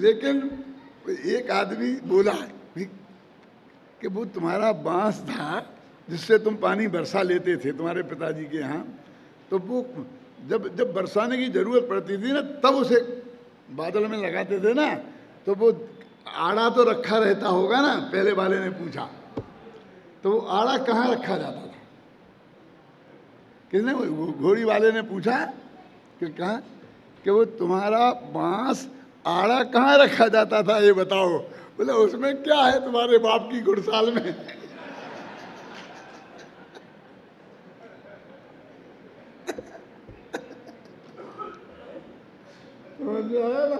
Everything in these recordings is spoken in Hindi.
लेकिन एक आदमी बोला भी कि वो तुम्हारा बांस था जिससे तुम पानी बरसा लेते थे तुम्हारे पिताजी के यहाँ, तो वो जब जब बरसाने की जरूरत पड़ती थी ना तब उसे बादल में लगाते थे ना, तो वो आड़ा तो रखा रहता होगा ना, पहले वाले ने पूछा। तो वो आड़ा कहाँ रखा जाता था? किसने? वो घोड़ी वाले ने पूछा कि कहाँ, कि वो तुम्हारा बांस आड़ा कहाँ रखा जाता था ये बताओ। बोले उसमें क्या है तुम्हारे बाप की घुड़साल में। समझ में आया ना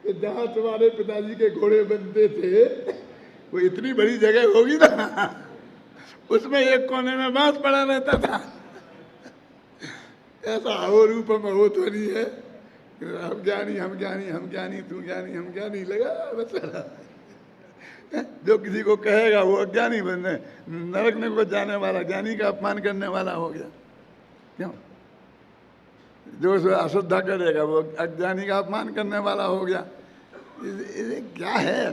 कि जहाँ तुम्हारे पिताजी के घोड़े बनते थे वो इतनी बड़ी जगह होगी ना, उसमें एक कोने में बांस पड़ा रहता था। ऐसा हो रूप में हो तो नहीं है, हम ज्ञानी हम ज्ञानी हम ज्ञानी तू ज्ञानी हम ज्ञानी लगा बस। जो किसी को कहेगा वो अज्ञानी बनने, नरक में को जाने वाला ज्ञानी का अपमान करने वाला हो गया। क्यों? जो उसे अश्रद्धा करेगा वो अज्ञानी का अपमान करने वाला हो गया। ये क्या है?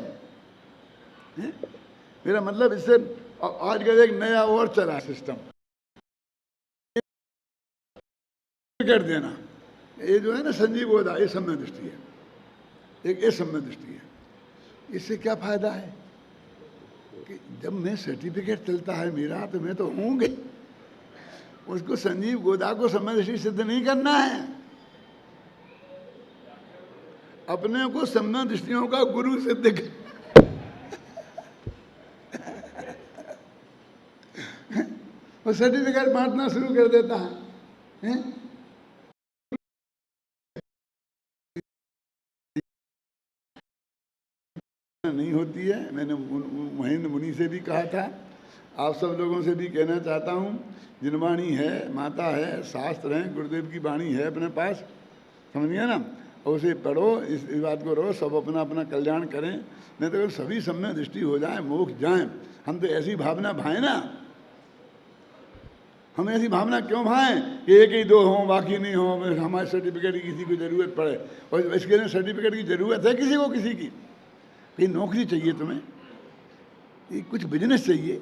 मेरा मतलब इससे आजकल एक नया और चला सिस्टम कर देना। ये जो है ना संजीव गोदा, ये सम्य दृष्टि है, एक ये सम्य दृष्टि है। इससे क्या फायदा है कि जब मैं सर्टिफिकेट चलता है मेरा तो मैं तो हूँगे, उसको संजीव गोदा को सम्य दृष्टि सिद्ध नहीं करना है, अपने को सम्य दृष्टियों का गुरु सिद्ध कर। वो सर्टिफिकेट बांटना शुरू कर देता है? नहीं होती है। मैंने महेंद्र मुनि से भी कहा था, आप सब लोगों से भी कहना चाहता हूँ, जिनवाणी है, माता है, शास्त्र हैं, गुरुदेव की वाणी है अपने पास, समझिए ना, और उसे पढ़ो, इस बात को रहो, सब अपना अपना कल्याण करें। नहीं तो सभी सम्य दृष्टि हो जाए, मोक्ष जाएं। हम तो ऐसी भावना भाएं ना, हम ऐसी भावना क्यों भाएं कि एक ही दो हों बाकी नहीं हो, हमारे सर्टिफिकेट की किसी को ज़रूरत पड़े। और इसके लिए सर्टिफिकेट की ज़रूरत है किसी को, किसी की ये नौकरी चाहिए तुम्हें, ये कुछ बिजनेस चाहिए,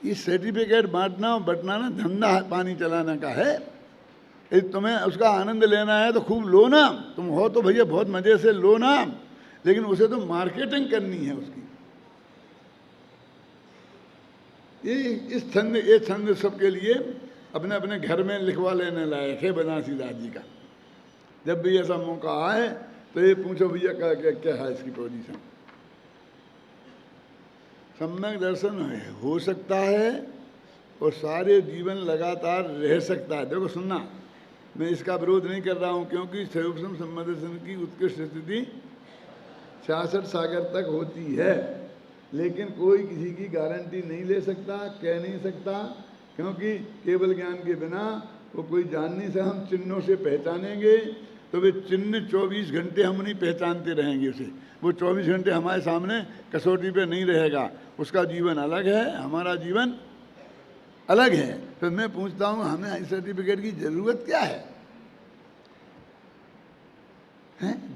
ये सर्टिफिकेट बांटना और बटना ना धंधा पानी चलाने का है। यदि तुम्हें उसका आनंद लेना है तो खूब लो ना, तुम हो तो भैया बहुत मज़े से लो ना, लेकिन उसे तो मार्केटिंग करनी है उसकी। ये छंद सबके लिए अपने अपने घर में लिखवा लेने लायक है बनारसी दास जी का। जब भी ऐसा मौका आए तो ये पूछो भैया क्या है इसकी पोजीशन। सम्यक दर्शन हो सकता है और सारे जीवन लगातार रह सकता है। देखो सुनना, मैं इसका विरोध नहीं कर रहा हूँ, क्योंकि सर्वप्रथम सम्यक दर्शन की उत्कृष्ट स्थिति 66 सागर तक होती है, लेकिन कोई किसी की गारंटी नहीं ले सकता, कह नहीं सकता, क्योंकि केवल ज्ञान के बिना वो कोई जान नहीं सकता। हम चिन्हों से पहचानेंगे तो वे चिन्ह 24 घंटे हम नहीं पहचानते रहेंगे उसे, वो 24 घंटे हमारे सामने कसौटी पे नहीं रहेगा। उसका जीवन अलग है, हमारा जीवन अलग है। तो मैं पूछता हूँ हमें इस सर्टिफिकेट की ज़रूरत क्या है?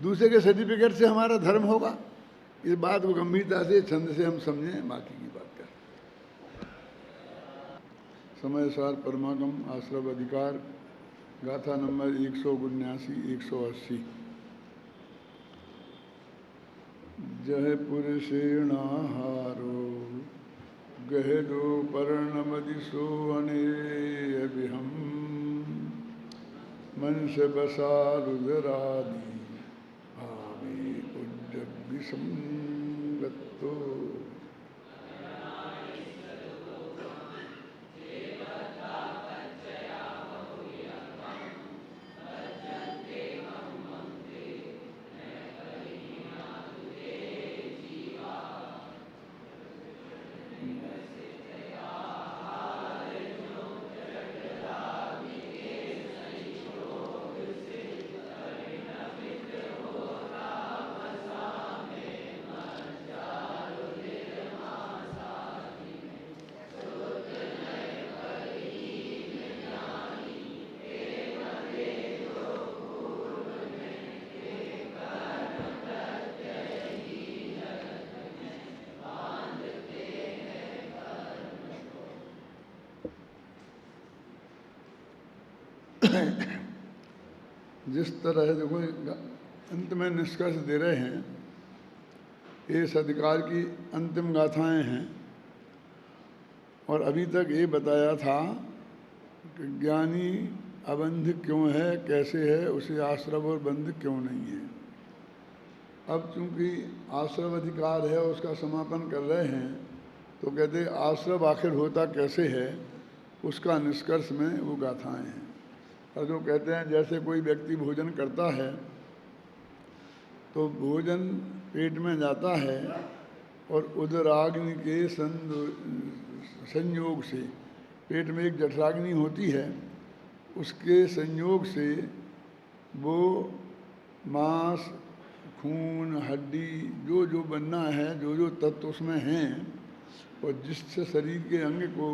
दूसरे के सर्टिफिकेट से हमारा धर्म होगा? इस बात को गंभीरता से छंद से हम समझें, बाकी की बात करें। समय सार परमागम आश्रव अधिकार गाथा नंबर 179-180। जय पुरुषेणाहारो गहदो पर्णमदिशो अनेयविहम मंश बसारुदरादि भावे पूज्य विसंगतो। जिस तरह देखो अंत में निष्कर्ष दे रहे हैं, ये सदकार की अंतिम गाथाएं हैं। और अभी तक ये बताया था कि ज्ञानी अबंध क्यों है, कैसे है, उसे आश्रव और बंध क्यों नहीं है। अब चूंकि आश्रव अधिकार है उसका समापन कर रहे हैं, तो कहते आश्रव आखिर होता कैसे है, उसका निष्कर्ष में वो गाथाएं हैं। और जो कहते हैं जैसे कोई व्यक्ति भोजन करता है तो भोजन पेट में जाता है और उदराग्नि के संयोग से, पेट में एक जठराग्नि होती है, उसके संयोग से वो मांस, खून, हड्डी, जो जो बनना है, जो जो तत्व उसमें हैं, और जिससे शरीर के अंग को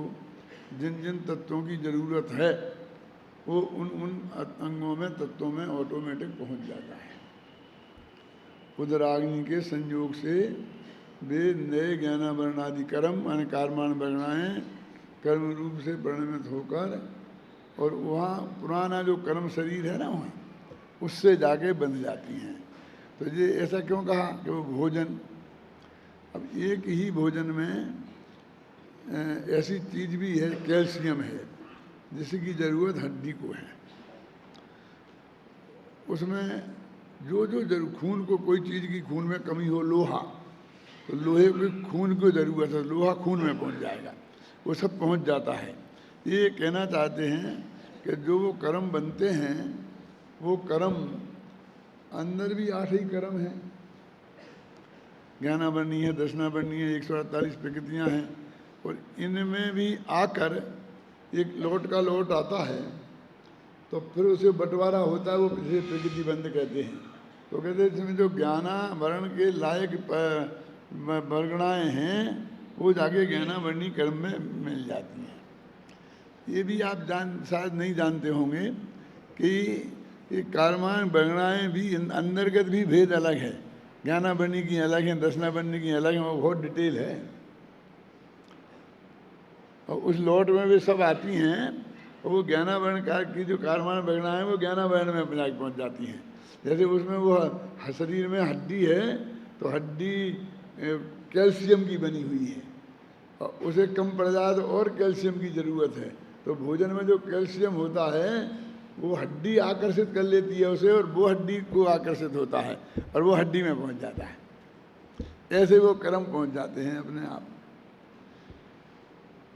जिन जिन तत्वों की ज़रूरत है, वो उन उन अंगों में, तत्वों में ऑटोमेटिक पहुंच जाता है। उदराग्नि के संयोग से वे नए ज्ञानावरण आदि कर्म, अनकारमान वर्णाएँ कर्म रूप से परिणमित होकर, और वहाँ पुराना जो कर्म शरीर है ना, वहाँ उससे जाके बंध जाती हैं। तो ये ऐसा क्यों कहा कि वो भोजन, अब एक ही भोजन में ऐसी चीज़ भी है, कैल्शियम है, जिसकी ज़रूरत हड्डी को है। उसमें जो जो खून को, कोई चीज़ की खून में कमी हो, लोहा, तो लोहे को खून को ज़रूरत है, लोहा खून में पहुंच जाएगा, वो सब पहुंच जाता है। ये कहना चाहते हैं कि जो वो कर्म बनते हैं, वो कर्म अंदर भी 8 ही कर्म हैं। ज्ञानावरणी है, दर्शनावरणी है, 148 प्रकृतियाँ हैं, और इनमें भी आकर एक लोट का लोट आता है, तो फिर उसे बंटवारा होता है, वो इसे प्रकृति बंध कहते हैं। तो कहते हैं इसमें जो ज्ञानावरण के लायक वर्गणाएँ हैं, वो जाके ज्ञानावरणी कर्म में मिल जाती हैं। ये भी आप शायद नहीं जानते होंगे कि ये कर्मान वर्गणाएँ भी अंतर्गत भी भेद अलग है। ज्ञानावरणी की अलग है, दर्शनावरणी की अलग है, वो बहुत डिटेल है। और उस लौट में भी सब आती हैं, और वो ज्ञानावरण की जो कर्मान वर्गणाएँ हैं, वो ज्ञानावरण में अपने पहुँच जाती हैं। जैसे उसमें वो शरीर में हड्डी है, तो हड्डी कैल्शियम की बनी हुई है, और उसे कम पड़ जाए तो और कैल्शियम की ज़रूरत है। तो भोजन में जो कैल्शियम होता है, वो हड्डी आकर्षित कर लेती है उसे, और वो हड्डी को आकर्षित होता है, और वो हड्डी में पहुंच जाता है। ऐसे वो कर्म पहुंच जाते हैं अपने आप।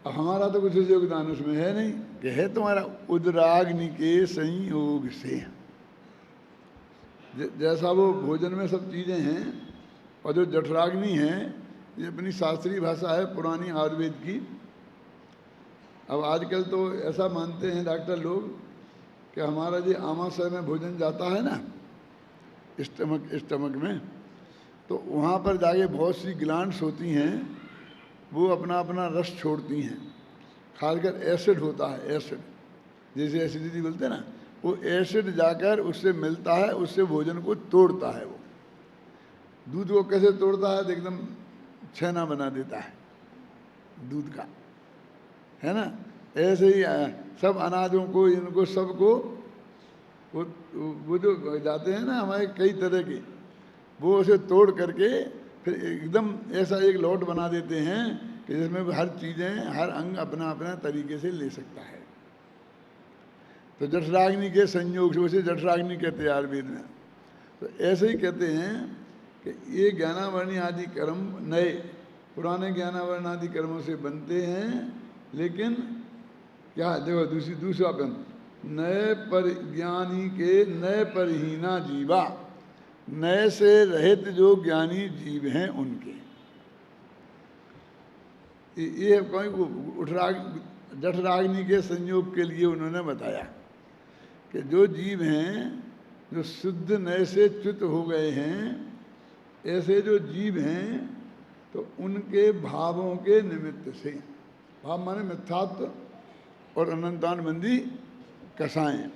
अब हमारा तो कुछ योगदान उसमें है नहीं, कि है तुम्हारा उदराग्नि के संयोग से। जैसा वो भोजन में सब चीज़ें हैं, और जो जठराग्नि है, ये अपनी शास्त्रीय भाषा है पुरानी आयुर्वेद की। अब आजकल तो ऐसा मानते हैं डॉक्टर लोग कि हमारा जो आमाशय में भोजन जाता है ना, स्टमक में, तो वहाँ पर जाके बहुत सी ग्लैंड्स होती हैं, वो अपना अपना रस छोड़ती हैं। खासकर एसिड होता है, एसिड, जैसे एसिडिटी बोलते हैं ना, वो एसिड जाकर उससे मिलता है, उससे भोजन को तोड़ता है। वो दूध को कैसे तोड़ता है, तो एकदम छेना बना देता है दूध का, है ना। ऐसे ही सब अनाजों को, इनको सबको वो जो जाते हैं ना हमारे कई तरह के, वो उसे तोड़ करके फिर एकदम ऐसा एक लौट बना देते हैं कि जिसमें हर चीज़ें, हर अंग अपना अपना तरीके से ले सकता है। तो जठराग्नि के संयोग से, उसे जठराग्नि कहते हैं आयुर्वेद में। तो ऐसे ही कहते हैं कि ये ज्ञानावरणी आदि कर्म नए, पुराने ज्ञानावरण आदि कर्मों से बनते हैं, लेकिन क्या देखो दूसरा पंथ, नए पर ज्ञानी के नए परहीना जीवा, नए से रहित जो ज्ञानी जीव हैं उनके। ये कोई जठराग्नि के संयोग के लिए उन्होंने बताया कि जो जीव हैं जो शुद्ध नए से च्युत हो गए हैं, ऐसे जो जीव हैं तो उनके भावों के निमित्त से, भाव माने मिथ्यात्व और अनंतानुबंधी कसाएं,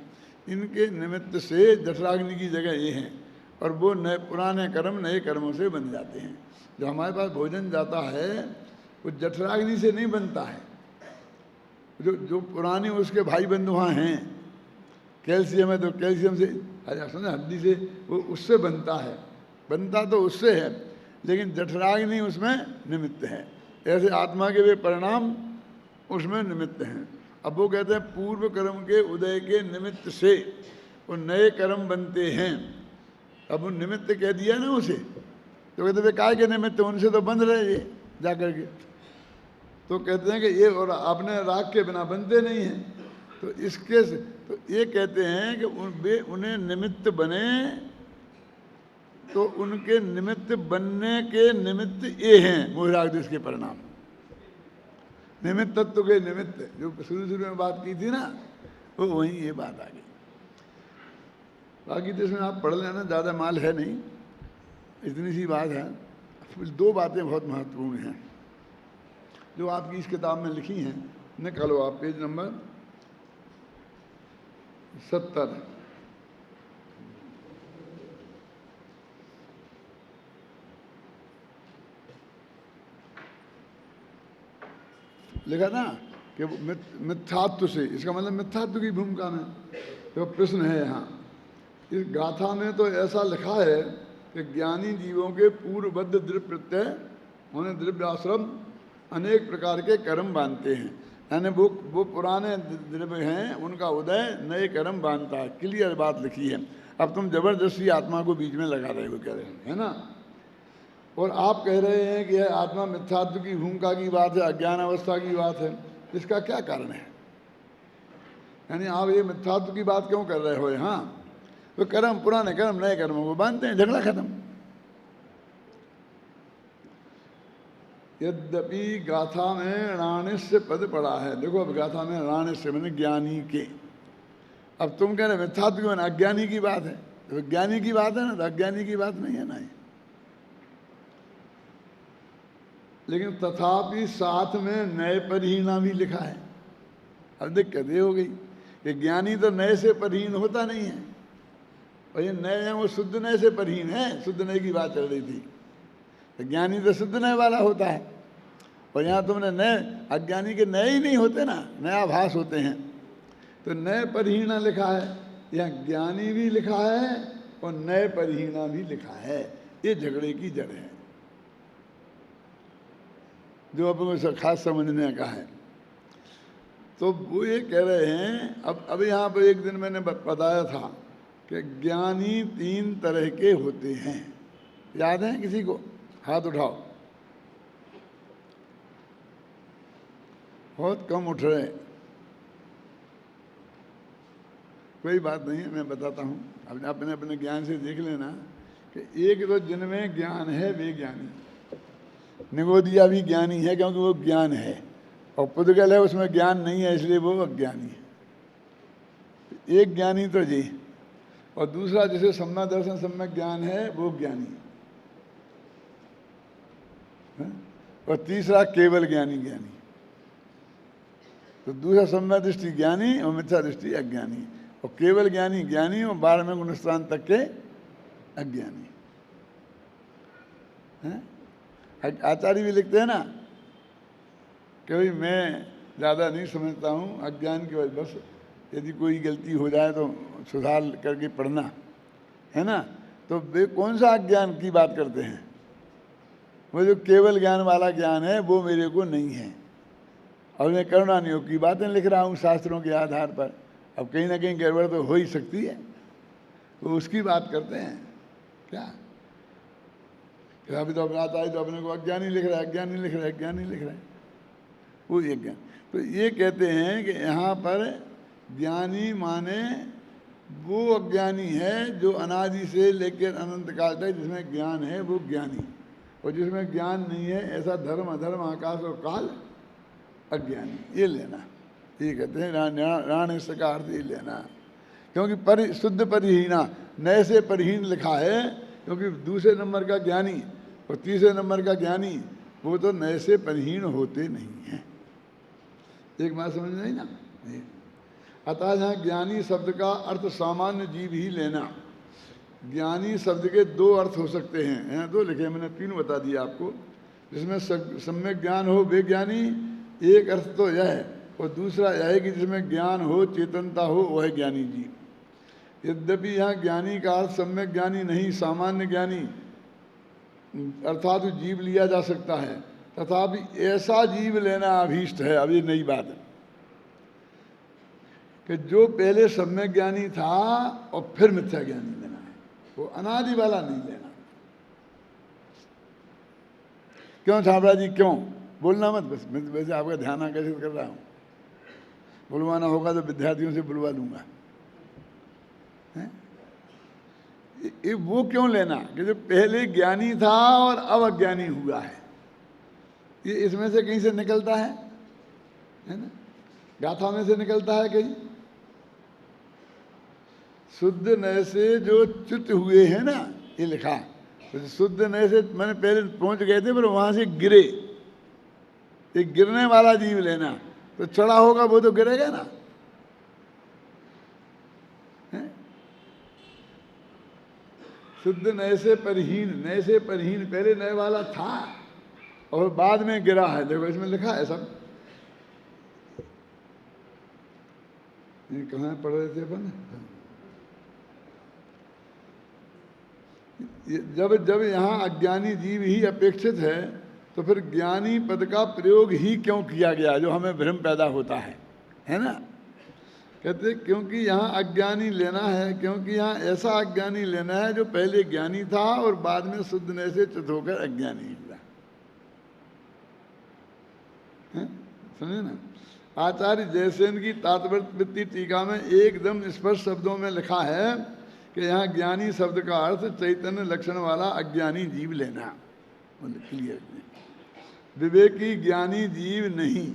इनके निमित्त से जठराग्नि की जगह ये हैं, और वो नए पुराने कर्म नए कर्मों से बन जाते हैं। जो हमारे पास भोजन जाता है वो जठराग्नि से नहीं बनता है। जो पुराने उसके भाई बंधु वहाँ हैं, कैल्शियम है तो कैल्शियम से, हड्डी से, वो उससे बनता है, बनता तो उससे है, लेकिन जठराग्नि उसमें निमित्त है। ऐसे आत्मा के वे परिणाम उसमें निमित्त हैं। अब वो कहते हैं पूर्व कर्म के उदय के निमित्त से वो नए कर्म बनते हैं। अब वो निमित्त कह दिया ना उसे, तो कहते वे काय के निमित्त, उनसे तो बंध रहे ये जा करके। तो कहते हैं कि ये और आपने राग के बिना बनते नहीं हैं। तो इसके तो ये कहते हैं कि वे उन्हें निमित्त बने, तो उनके निमित्त बनने के निमित्त ये हैं मोहराग देश के परिणाम। निमित्त तत्व के निमित्त जो शुरू में बात की थी ना, वो वहीं ये बात आ गई। बाकी देश में आप पढ़ लेना, ज़्यादा माल है नहीं, इतनी सी बात है। दो बातें बहुत महत्वपूर्ण हैं जो आपकी इस किताब में लिखी हैं। निकालो आप पेज नंबर 70। लिखा ना कि मिथ्यात्व से, इसका मतलब मिथ्यात्व की भूमिका में। तो प्रश्न है यहाँ इस गाथा में तो ऐसा लिखा है कि ज्ञानी जीवों के पूर्वबद्ध द्रव्य प्रत्यय उन्हें द्रव्य आश्रम अनेक प्रकार के कर्म बांधते हैं, यानी वो पुराने द्रव्य हैं, उनका उदय नए कर्म बांधता है। क्लियर बात लिखी है। अब तुम जबरदस्ती आत्मा को बीच में लगा रहे हो, कह रहे हैं, है ना। और आप कह रहे हैं कि यह आत्मा मिथ्यात्व की भूमिका की बात है, अज्ञान अवस्था की बात है। इसका क्या कारण है? यानी आप ये मिथ्यात्व की बात क्यों कर रहे हो? हाँ, तो कर्म, पुराने कर्म नए कर्मों को बांधते हैं, झगड़ा खत्म। यद्यपि गाथा में राणिस्य पद पड़ा है, देखो अब गाथा में राणिस्य मैंने ज्ञानी के। अब तुम कह रहे मिथ्यात्व की, अज्ञानी की बात है, तो ज्ञानी की बात है ना, तो अज्ञानी की बात नहीं है ना। लेकिन तथापि साथ में नए परहीना भी लिखा है। अब दिक्कत ये हो गई कि ज्ञानी तो नए से परहीन होता नहीं है, और ये नए हैं वो शुद्ध नए से परहीन है। शुद्ध नए की बात चल रही थी, तो ज्ञानी तो शुद्ध नए वाला होता है, और यहाँ तुमने नए, अज्ञानी के नए ही नहीं होते ना, नया भास होते हैं। तो नए परहीना लिखा है, यहाँ ज्ञानी भी लिखा है और नए परहीना भी लिखा है। ये झगड़े की जड़ है जो अपन को खास समझने का है। तो वो ये कह रहे हैं, अब यहाँ पर एक दिन मैंने बताया था कि ज्ञानी 3 तरह के होते हैं। याद है किसी को? हाथ उठाओ। बहुत कम उठ रहे। कोई बात नहीं है, मैं बताता हूँ। अपने अपने ज्ञान से देख लेना कि एक तो जिनमें ज्ञान है वे ज्ञानी। निगोदिया भी ज्ञानी है क्योंकि वो ज्ञान है, और पुद्गल है उसमें ज्ञान नहीं है इसलिए वो अज्ञानी है। एक ज्ञानी तो जी, और दूसरा जिसे सम्मा दर्शन सम्यक ज्ञान है वो ज्ञानी है? और तीसरा केवल ज्ञानी ज्ञानी। तो दूसरा सम्मा दृष्टि ज्ञानी और मिथ्या दृष्टि अज्ञानी, और केवल ज्ञानी ज्ञानी और 12वें गुणस्थान तक के अज्ञानी है। आचार्य भी लिखते हैं ना कि भाई मैं ज़्यादा नहीं समझता हूँ, अज्ञान की वजह, बस यदि कोई गलती हो जाए तो सुधार करके पढ़ना, है ना। तो वे कौन सा अज्ञान की बात करते हैं? वो जो केवल ज्ञान वाला ज्ञान है वो मेरे को नहीं है, और मैं करुणा नियोग की बातें लिख रहा हूँ शास्त्रों के आधार पर। अब कहीं ना कहीं गड़बड़ तो हो ही सकती है, तो उसकी बात करते हैं। क्या अभी तो अपने आता है तो अपने को अज्ञानी लिख रहा है, अज्ञानी लिख रहा है, अज्ञानी लिख रहा है, वो एक ज्ञान। तो ये कहते हैं कि यहाँ पर ज्ञानी माने वो अज्ञानी है जो अनादि से लेकर अनंत काल तक जिसमें ज्ञान है वो ज्ञानी, और जिसमें ज्ञान नहीं है ऐसा धर्म अधर्म आकाश और काल अज्ञानी। ये लेना, ये कहते हैं राण का अर्थ ये लेना। क्योंकि शुद्ध परिहीना, नए से परिहीन लिखा है, क्योंकि दूसरे नंबर का ज्ञानी और तीसरे नंबर का ज्ञानी वो तो नए से परिहीन होते नहीं हैं। एक बात समझ नहीं ना। अतः यहाँ ज्ञानी शब्द का अर्थ सामान्य जीव ही लेना। ज्ञानी शब्द के 2 अर्थ हो सकते हैं, यहाँ 2 लिखे, मैंने 3 बता दिया आपको। जिसमें सम्यक ज्ञान हो वे ज्ञानी, एक अर्थ तो यह है, और दूसरा यह है कि जिसमें ज्ञान हो, चेतनता हो, वह ज्ञानी जी। यद्यपि यहाँ ज्ञानी का अर्थ सम्यक ज्ञानी नहीं, सामान्य ज्ञानी अर्थात जीव लिया जा सकता है, तथापि ऐसा जीव लेना अभीष्ट है। अब ये नई बात है कि जो पहले सम्यक ज्ञानी था और फिर मिथ्या ज्ञानी लेना है, वो अनादि वाला नहीं लेना। क्यों छाबड़ा जी, क्यों? बोलना मत, बस मैं वैसे आपका ध्यान आकर्षित कर रहा हूँ। बुलवाना होगा तो विद्यार्थियों से बुलवा लूंगा। वो क्यों लेना कि जो पहले ज्ञानी था और अब अज्ञानी हुआ है, ये इसमें से कहीं से निकलता है ना? गाथा में से निकलता है कहीं। शुद्ध नय से जो च्युत हुए हैं ना, ये लिखा। तो शुद्ध नय से मैंने पहले पहुंच गए थे, पर वहां से गिरे। एक गिरने वाला जीव लेना, तो चढ़ा होगा वो तो गिरेगा ना। शुद्ध नय से परहीन, नय से परहीन, पहले नय वाला था और बाद में गिरा है। देखो इसमें लिखा है सब। ये कहाँ पढ़ रहे थे अपन? जब जब यहाँ अज्ञानी जीव ही अपेक्षित है, तो फिर ज्ञानी पद का प्रयोग ही क्यों किया गया, जो हमें भ्रम पैदा होता है ना? कहते क्योंकि यहाँ अज्ञानी लेना है, क्योंकि यहाँ ऐसा अज्ञानी लेना है जो पहले ज्ञानी था और बाद में शुद्ध नय से च्युत होकर अज्ञानी हुआ। समझे ना? आचार्य जयसेन की तात्पर्य टीका में एकदम स्पष्ट शब्दों में लिखा है कि यहाँ ज्ञानी शब्द का अर्थ चैतन्य लक्षण वाला अज्ञानी जीव लेना, मतलब क्लियर, विवेकी ज्ञानी जीव नहीं।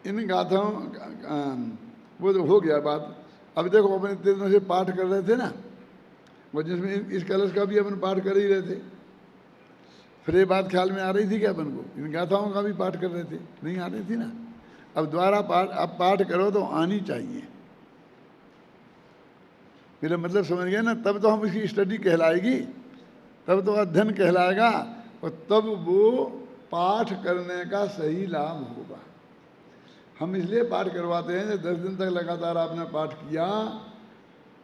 इन गाथाओं वो तो हो गया बात। अब देखो अपन इतने दिनों से पाठ कर रहे थे ना, वो जिसमें इस कलश का भी अपन पाठ कर ही रहे थे। फिर ये बात ख्याल में आ रही थी कि अपन को इन गाथाओं का भी पाठ कर रहे थे, नहीं आ रही थी ना? अब दोबारा पाठ, अब पाठ करो तो आनी चाहिए। मेरा मतलब समझ गया ना? तब तो हम इसकी स्टडी कहलाएगी, तब तो अध्ययन कहलाएगा, और तब वो पाठ करने का सही लाभ होगा। हम इसलिए पाठ करवाते हैं कि 10 दिन तक लगातार आपने पाठ किया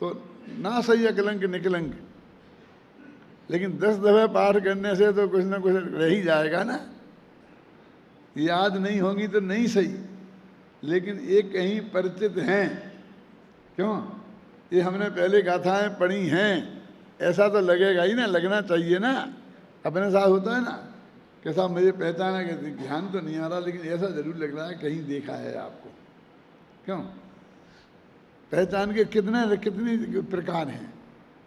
तो ना सही अकलंक निकलंक, लेकिन 10 दफे पाठ करने से तो कुछ ना कुछ रह ही जाएगा ना। याद नहीं होगी तो नहीं सही, लेकिन ये कहीं परिचित हैं। क्यों? ये हमने पहले गाथाएं पढ़ी हैं, ऐसा तो लगेगा ही ना, लगना चाहिए ना। अपने साथ होता है ना कि साहब मुझे पहचाना कि ध्यान तो नहीं आ रहा, लेकिन ऐसा जरूर लग रहा है कहीं देखा है आपको। क्यों? पहचान के कितनी प्रकार हैं।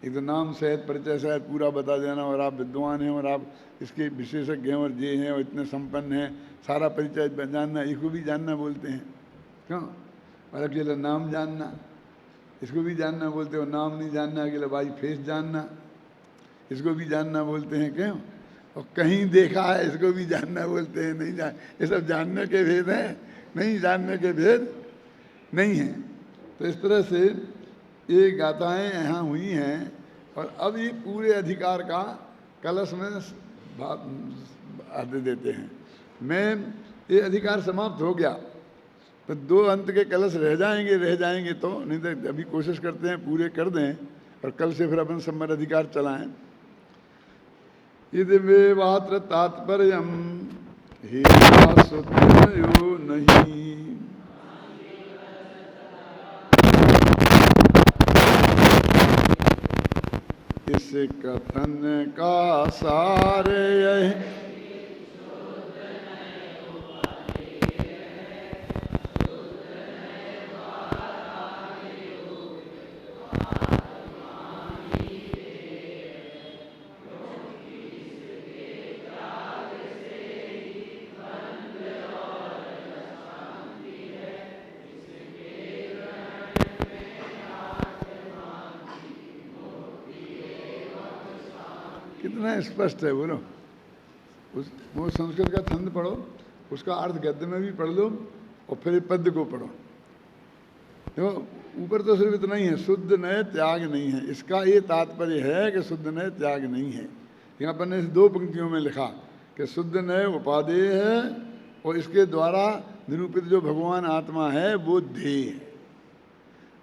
एक तो नाम सहित परिचय सहित पूरा बता देना, और आप विद्वान हैं और आप इसके विशेषज्ञ हैं और ये हैं और इतने संपन्न हैं, सारा परिचय जानना, इसको भी जानना बोलते हैं। क्यों? और अकेला नाम जानना, इसको भी जानना बोलते हो। नाम नहीं जानना, अकेला बाई फेस जानना, इसको भी जानना बोलते हैं। क्यों? और कहीं देखा है, इसको भी जानना बोलते हैं। नहीं जान, ये सब जानने के भेद हैं, नहीं जानने के भेद नहीं हैं। तो इस तरह से ये गाथाएं यहाँ हुई हैं, और अब ये पूरे अधिकार का कलश में आते देते हैं। मैं ये अधिकार समाप्त हो गया, तो 2 अंत के कलश रह जाएंगे तो, नहीं तो अभी कोशिश करते हैं पूरे कर दें, और कल से फिर अपन सम्मत अधिकार चलाएं। इति मे वात्र तात्पर्यम हे सुतयो नहीं। इस कथन का सार यह कितना स्पष्ट है। बोलो, वो संस्कृत का छंद पढ़ो, उसका अर्थ गद्य में भी पढ़ लो, और फिर पद्य को पढ़ो। देखो ऊपर तो सिर्फ इतना ही है, शुद्ध नय त्याग नहीं है। इसका ये तात्पर्य है कि शुद्ध नय त्याग नहीं है। यहाँ पर ने 2 पंक्तियों में लिखा कि शुद्ध नय उपादेय है, और इसके द्वारा निरूपित जो भगवान आत्मा है वो ध्येय है।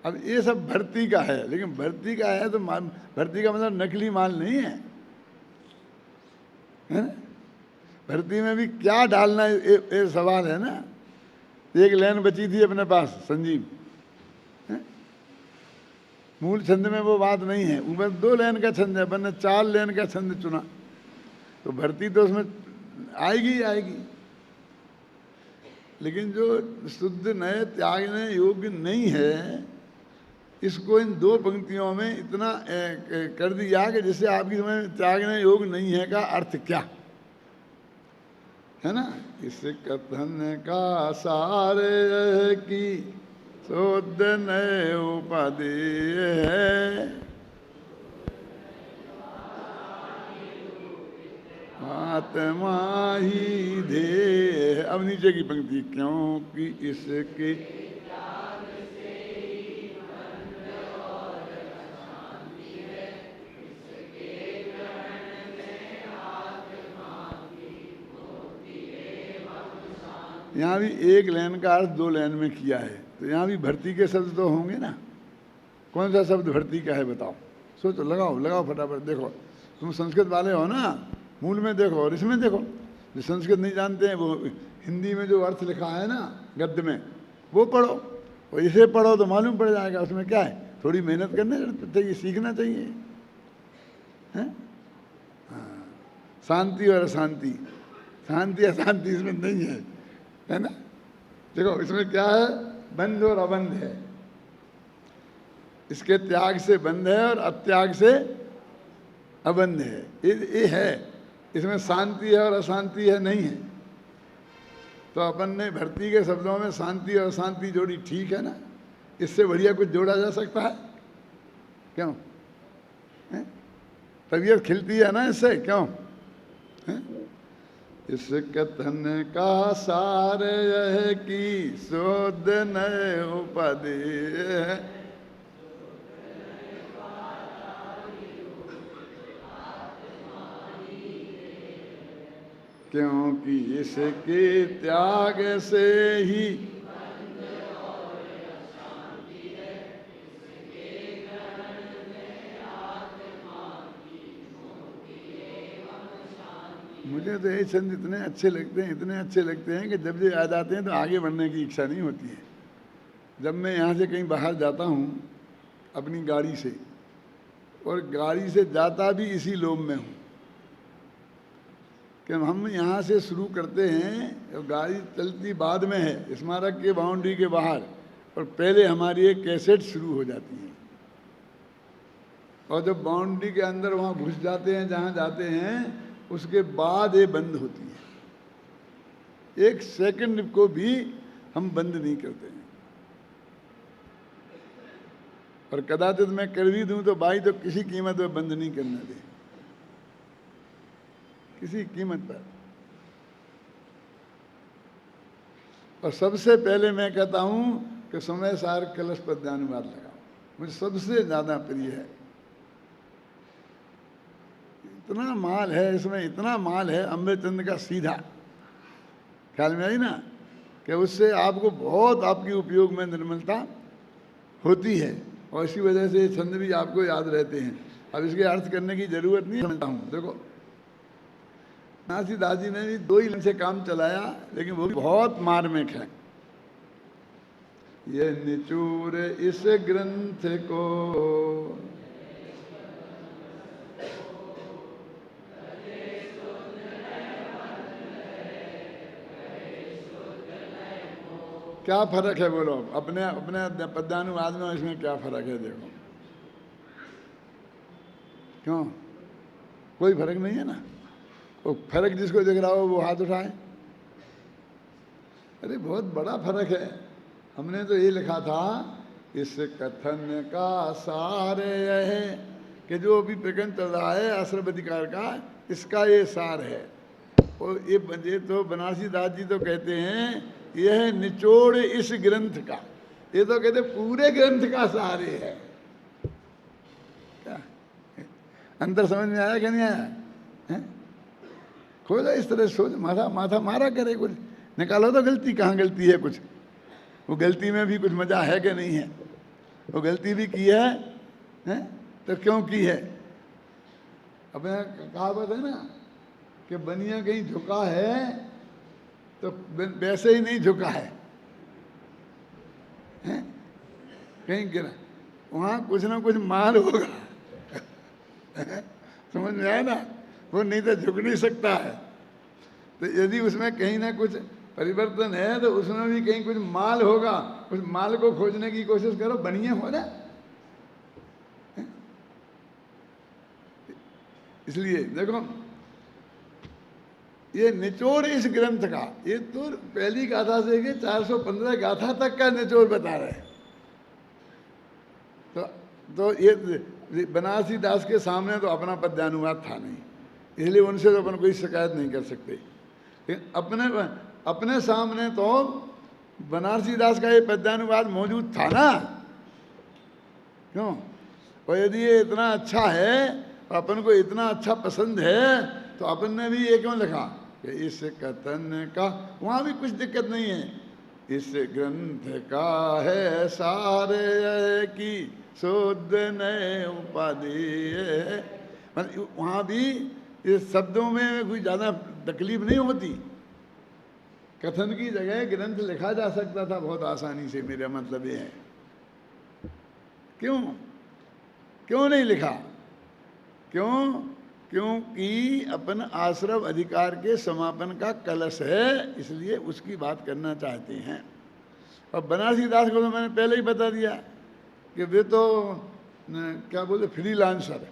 अब ये सब भर्ती का है, लेकिन भर्ती का है तो भर्ती का मतलब नकली माल नहीं है, है ना? भर्ती में भी क्या डालना ये सवाल है ना। एक लाइन बची थी अपने पास संजीव, मूल छंद में वो बात नहीं है, ऊपर 2 लाइन का छंद है, अपन ने 4 लाइन का छंद चुना, तो भर्ती तो उसमें आएगी ही आएगी। लेकिन जो शुद्ध नए त्यागने योग्य नहीं है, इसको इन 2 पंक्तियों में इतना कर दिया कि जिससे आपकी समझ में त्यागने योग्य नहीं है का अर्थ क्या है ना। इस कथन का सार है कि शुद्ध नए उपादेय है, आत्मा ही ध्येय। अब नीचे की पंक्ति, क्योंकि इसके यहाँ भी 1 लाइन का अर्थ 2 लाइन में किया है, तो यहाँ भी भर्ती के शब्द तो होंगे ना। कौन सा शब्द भर्ती का है बताओ, सोचो, लगाओ लगाओ फटाफट। देखो तुम संस्कृत वाले हो ना, मूल में देखो और इसमें देखो। जो संस्कृत नहीं जानते हैं वो हिंदी में जो अर्थ लिखा है ना गद्य में वो पढ़ो, और इसे पढ़ो तो मालूम पड़ जाएगा। उसमें क्या है, थोड़ी मेहनत करने चाहिए, सीखना चाहिए, हैं? हाँ, शांति और अशांति, शांति अशांति इसमें नहीं है ना। देखो इसमें क्या है, बंध और अबंध है। इसके त्याग से बंध है और अत्याग से अबंध है, ये है। इसमें शांति है और अशांति है नहीं है। तो अपन ने भर्ती के शब्दों में शांति और अशांति जोड़ी, ठीक है ना। इससे बढ़िया कुछ जोड़ा जा सकता है क्यों? तबीयत खिलती है ना इससे, क्यों? इस कथन का सार यह कि शुद्ध नए उपादेय है, क्योंकि इसके त्याग से ही मुझे तो ये छंद इतने अच्छे लगते हैं, इतने अच्छे लगते हैं कि जब ये आ जाते हैं तो आगे बढ़ने की इच्छा नहीं होती है। जब मैं यहाँ से कहीं बाहर जाता हूँ अपनी गाड़ी से, और गाड़ी से जाता भी इसी लोभ में हूँ कि हम यहाँ से शुरू करते हैं और गाड़ी चलती बाद में है स्मारक के बाउंड्री के बाहर, और पहले हमारी एक कैसेट शुरू हो जाती है। और जब बाउंड्री के अंदर वहाँ घुस जाते हैं जहाँ जाते हैं, उसके बाद ये बंद होती है। 1 सेकंड को भी हम बंद नहीं करते हैं। और कदाचित मैं कर भी दूं तो भाई तो किसी कीमत पर बंद नहीं करना दे, किसी कीमत पर। और सबसे पहले मैं कहता हूं कि समय सार कलश पद्यानुवाद लगाओ, मुझे सबसे ज्यादा प्रिय है। इतना माल है इसमें, इतना माल है अमृतचंद का सीधा, ख्याल में आई ना, कि उससे आपको बहुत आपकी उपयोग में निर्मलता होती है, और इसी वजह से ये छंद भी आपको याद रहते हैं। अब इसके अर्थ करने की जरूरत नहीं समझता हूँ। देखो नासीदास जी ने भी 2 ही लाइन से काम चलाया, लेकिन वो भी बहुत मार्मिक है। ये निचूर इस ग्रंथ को क्या फर्क है बोलो, अपने अपने पद्यानुवाद में इसमें क्या फर्क है? देखो क्यों, कोई फर्क नहीं है ना। वो फर्क जिसको दिख रहा हो वो हाथ उठाए। अरे बहुत बड़ा फर्क है। हमने तो ये लिखा था, इस कथन का सार यह है कि जो अभी प्रकरण चल रहा है आश्रम अधिकार का, इसका ये सार है। और ये तो बनारसी दास जी तो कहते हैं यह निचोड़ इस ग्रंथ का, ये तो कहते पूरे ग्रंथ का सार है। क्या अंतर समझ में आया कि नहीं आया? खोजा इस तरह सोच, माथा मारा करे, कुछ निकालो तो गलती कहाँ गलती है, कुछ वो गलती में भी कुछ मजा है कि नहीं है। वो गलती भी की है, हैं? तो क्यों की है? अपने कहावत है ना कि बनिया कहीं झुका है तो वैसे ही नहीं झुका है, हैं? कहीं गिरा, वहाँ कुछ ना कुछ माल होगा। समझ में आया ना? वो नहीं तो झुक नहीं सकता है। तो यदि उसमें कहीं ना कुछ परिवर्तन है तो उसमें भी कहीं कुछ माल होगा, उस माल को खोजने की कोशिश करो, बनिए हो ना। इसलिए देखो ये निचोड़ इस ग्रंथ का, ये तो पहली गाथा से कि 415 गाथा तक का निचोड़ बता रहे हैं। तो ये बनारसी दास के सामने तो अपना पद्यानुवाद था नहीं, इसलिए उनसे तो अपन कोई शिकायत नहीं कर सकते। लेकिन अपने सामने तो बनारसी दास का ये पद्यानुवाद मौजूद था ना, क्यों? और यदि ये इतना अच्छा है, अपन को इतना अच्छा पसंद है, तो अपन ने भी ये क्यों लिखा कि इस कथन का, वहाँ भी कुछ दिक्कत नहीं है, इस ग्रंथ का है सारे की शुद्ध नए उपाधि है। मतलब वहाँ भी इस शब्दों में कोई ज़्यादा तकलीफ नहीं होती। कथन की जगह ग्रंथ लिखा जा सकता था बहुत आसानी से, मेरा मतलब ये है। क्यों नहीं लिखा? क्योंकि अपन आश्रव अधिकार के समापन का कलश है, इसलिए उसकी बात करना चाहते हैं। और बनारसी दास को तो मैंने पहले ही बता दिया कि वे तो क्या बोलते फ्रीलांसर है।